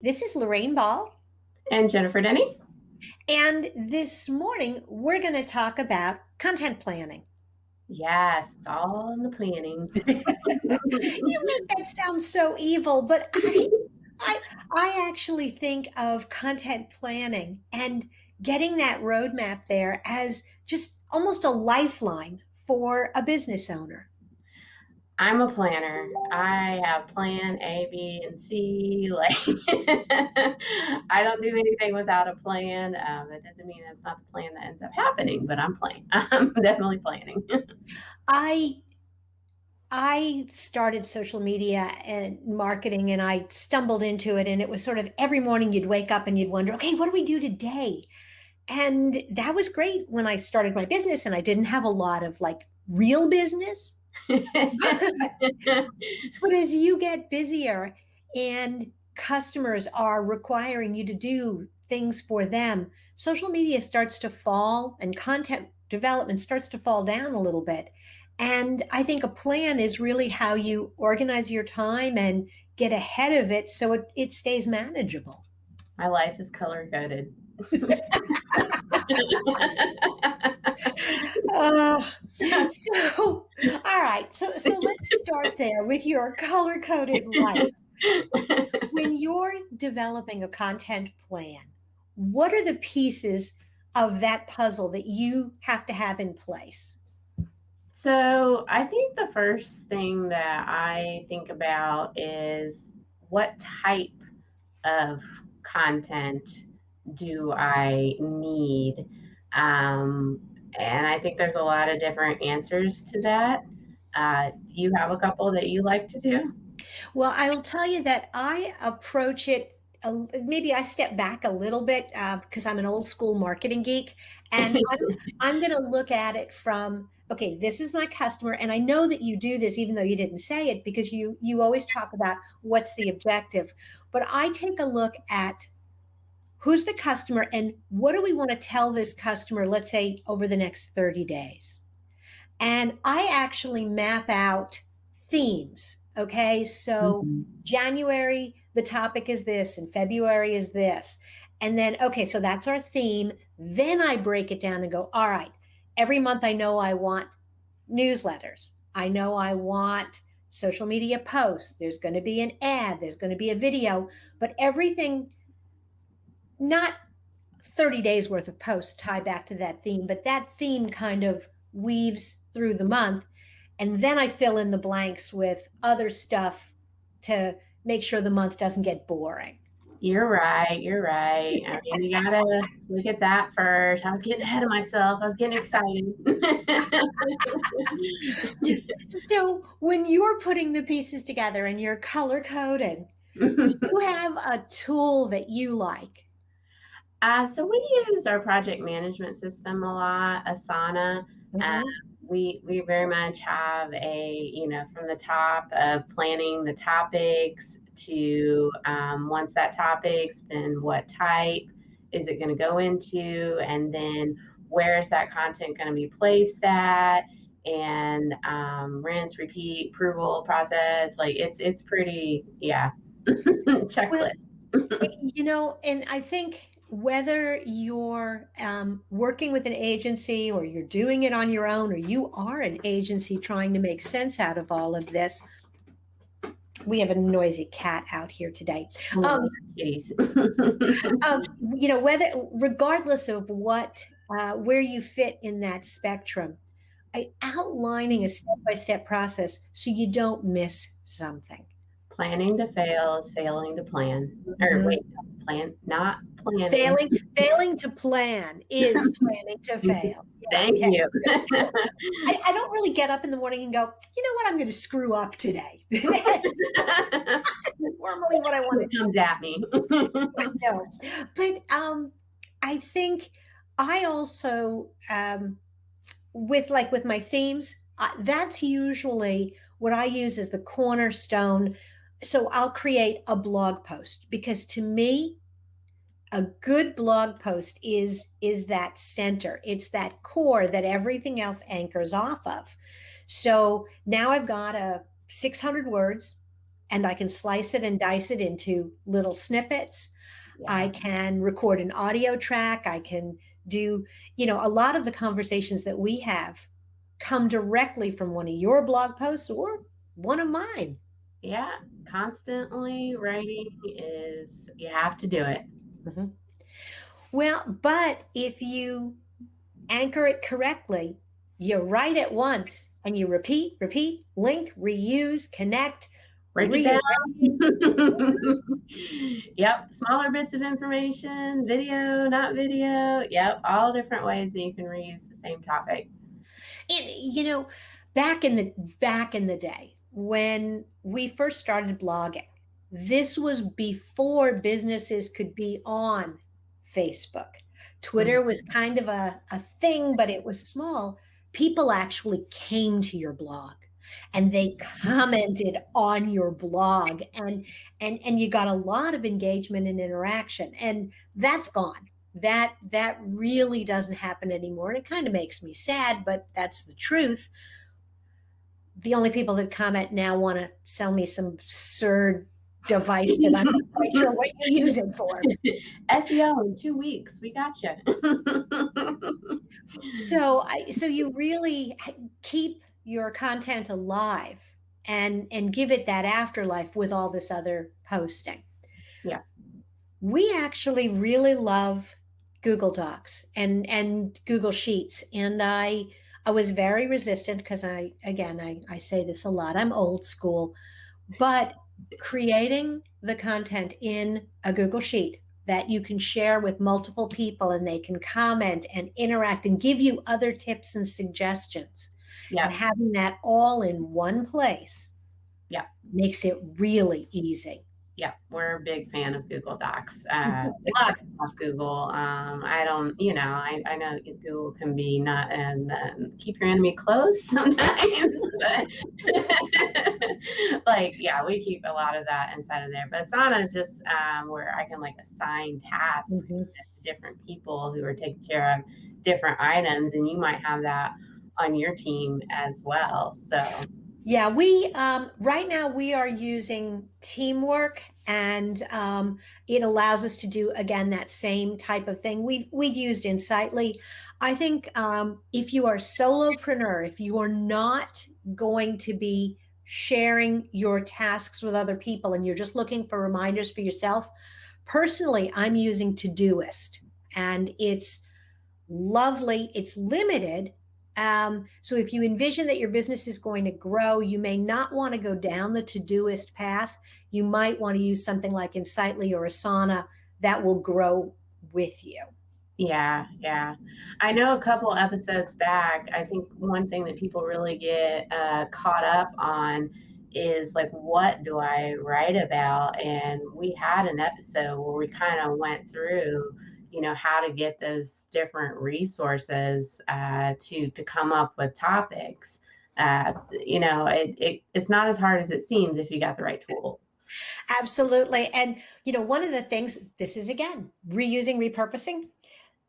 This is Lorraine Ball, And Jennifer Denney? and this morning we're going to talk about content planning. Yes, it's all in the planning. You make that sound so evil, but I, I actually think of content planning and getting that roadmap there as just almost a lifeline for a business owner. I'm a planner. I have plan A, B, and C. Like, I don't do anything without a plan. That doesn't mean it's not the plan that ends up happening, but I'm planning. I'm definitely planning. I I started social media and marketing and I stumbled into it, and it was sort of every morning you'd wake up and you'd wonder, okay, what do we do today? And that was great when I started my business and I didn't have a lot of like real business. But as you get busier and customers are requiring you to do things for them, social media starts to fall and content development starts to fall down a little bit. And I think a plan is really how you organize your time and get ahead of it so it stays manageable. My life is color coded. Uh, all right. So let's start there with your color coded life. When you're developing a content plan, what are the pieces of that puzzle that you have to have in place? So I think the first thing that I think about is what type of content do I need? And I think there's a lot of different answers to that. Do you have a couple that you like to do? Well, I will tell you that I approach it, maybe I step back a little bit because I'm an old school marketing geek. And I'm going to look at it from, okay, this is my customer. And I know that you do this, even though you didn't say it, because you always talk about what's the objective. But I take a look at who's the customer and what do we want to tell this customer, let's say over the next 30 days. And I actually map out themes. Okay. So Mhm. January, the topic is this, and February is this. And then, okay, so that's our theme. Then I break it down and go, all right, every month I know I want newsletters. I know I want social media posts. There's going to be an ad, there's going to be a video, but everything, not 30 days worth of posts tie back to that theme, but that theme kind of weaves through the month. And then I fill in the blanks with other stuff to make sure the month doesn't get boring. You're right. You're right. I mean, you gotta look at that first. I was getting ahead of myself. I was getting excited. So when you're putting the pieces together and you're color coded, do you have a tool that you like? So we use our project management system a lot, Asana. Uh, Mhm. we very much have from the top of planning the topics to once that topics, then what type is it going to go into, and then where is that content going to be placed at, and rinse, repeat, approval process. Like it's pretty, yeah, Well, checklist. and I think whether you're working with an agency or you're doing it on your own or you are an agency trying to make sense out of all of this, we have a noisy cat out here today. Oh, Um, kitties. whether regardless of where you fit in that spectrum, outlining a step-by-step process so you don't miss something. Planning to fail is failing to plan. Or Mhm. wait, no, plan, not planning. Failing to plan is planning to fail. Yeah, Thank okay. you. I don't really get up in the morning and go, you know what, I'm going to screw up today. That's normally what I want to It comes at me. know. But I think I also, with my themes, that's usually what I use as the cornerstone. So I'll create a blog post because to me, a good blog post is that center. It's that core that everything else anchors off of. So now I've got a 600 words. and I can slice it and dice it into little snippets. I Yeah. can record an audio track. I can do, a lot of the conversations that we have come directly from one of your blog posts or one of mine. Yeah. Constantly writing is, you have to do it. Mhm. Well, but if you anchor it correctly, you write it once and you repeat, repeat, link, reuse, connect, Break it down. rearrange. Yep. Smaller bits of information, video, not video. Yep. All different ways that you can reuse the same topic. And back in the day when we first started blogging, this was before businesses could be on Facebook. Twitter was Mhm. kind of a thing, but it was small. People actually came to your blog and they commented on your blog, and you got a lot of engagement and interaction, and that's gone. That really doesn't happen anymore, and it kind of makes me sad, but that's the truth. The only people that comment now want to sell me some absurd device that I'm not quite sure what you use it for. SEO in 2 weeks. We got you. So you really keep your content alive and give it that afterlife with all this other posting. Yeah. We actually really love Google Docs and Google Sheets, and I was very resistant because I say this a lot. I'm old school, but creating the content in a Google Sheet that you can share with multiple people and they can comment and interact and give you other tips and suggestions, and Yeah. having that all in one place Yeah. makes it really easy. Yeah, we're a big fan of Google Docs. A lot of Google. I don't, I know Google can be not, and keep your enemy close sometimes, but like, yeah, we keep a lot of that inside of there. But Asana is just where I can like assign tasks Mhm. to different people who are taking care of different items, and you might have that on your team as well. So, Yeah, we right now we are using Teamwork, and it allows us to do again that same type of thing. We've used Insightly. I think if you are solopreneur, if you are not going to be sharing your tasks with other people, and you're just looking for reminders for yourself, personally, I'm using Todoist, and it's lovely. It's limited. So if you envision that your business is going to grow, you may not want to go down the Todoist path. You might want to use something like Insightly or Asana that will grow with you. yeah, yeah. I know a couple episodes back, I think one thing that people really get caught up on is like, what do I write about? And we had an episode where we kind of went through, how to get those different resources to come up with topics. It's not as hard as it seems if you got the right tool. Absolutely. And, one of the things, this is again, reusing, repurposing.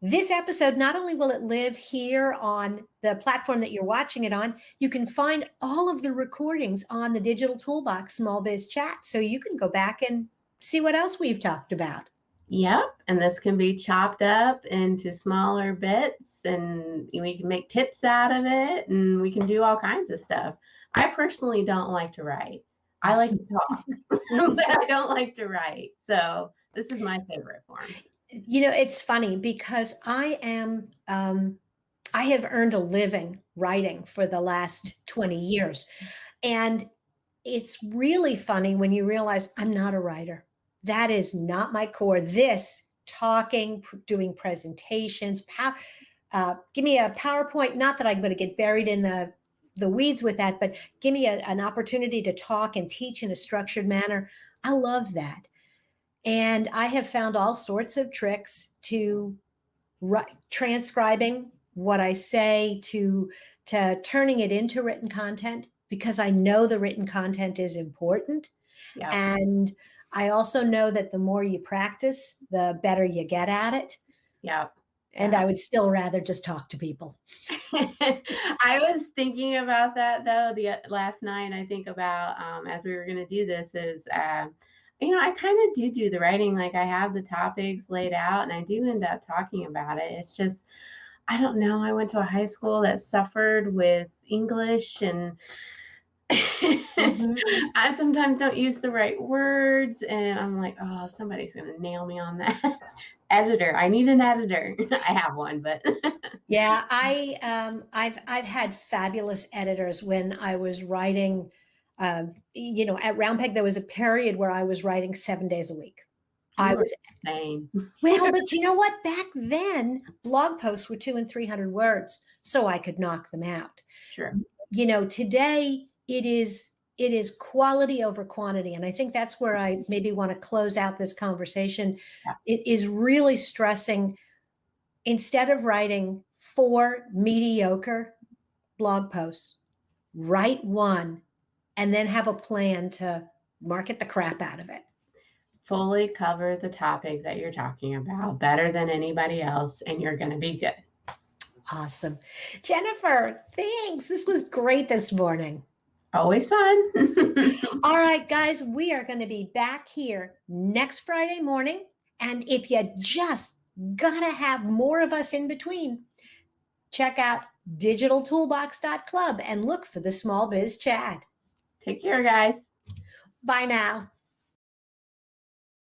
This episode, not only will it live here on the platform that you're watching it on, you can find all of the recordings on the Digital Toolbox Small Biz Chat. So you can go back and see what else we've talked about. Yep, and this can be chopped up into smaller bits, and we can make tips out of it, and we can do all kinds of stuff. I personally don't like to write. I like to talk, but I don't like to write. So this is my favorite form. It's funny because I have earned a living writing for the last 20 years. And it's really funny when you realize I'm not a writer. That is not my core. This talking, doing presentations, give me a PowerPoint. Not that I'm going to get buried in the weeds with that, but give me an opportunity to talk and teach in a structured manner. I love that. And I have found all sorts of tricks to transcribing what I say to turning it into written content, because I know the written content is important. Yep, And I also know that the more you practice, the better you get at it. yep. And I would still rather just talk to people. I was thinking about that though the last night. I think about as we were going to do this is I kind of do the writing. Like I have the topics laid out, and I do end up talking about it. It's just I don't know. I went to a high school that suffered with English, and Mhm. I sometimes don't use the right words, and I'm like, oh, somebody's gonna nail me on that. Editor, I need an editor. I have one, but Yeah, I've had fabulous editors when I was writing. At Round Peg, there was a period where I was writing 7 days a week. I you are was insane. Well, but you know what? Back then, blog posts were 200 and 300 words, so I could knock them out. Sure. Today it is quality over quantity, and I think that's where I maybe want to close out this conversation. Yeah. It is really stressing, instead of writing 4 mediocre blog posts, write one and then have a plan to market the crap out of it. Fully cover the topic that you're talking about better than anybody else, and you're going to be good. Awesome. Jennifer, thanks. This was great this morning. Always fun. All right, guys, we are going to be back here next Friday morning. And if you just got to have more of us in between, check out digitaltoolbox.club and look for the Small Biz Chat. Take care, guys. Bye now.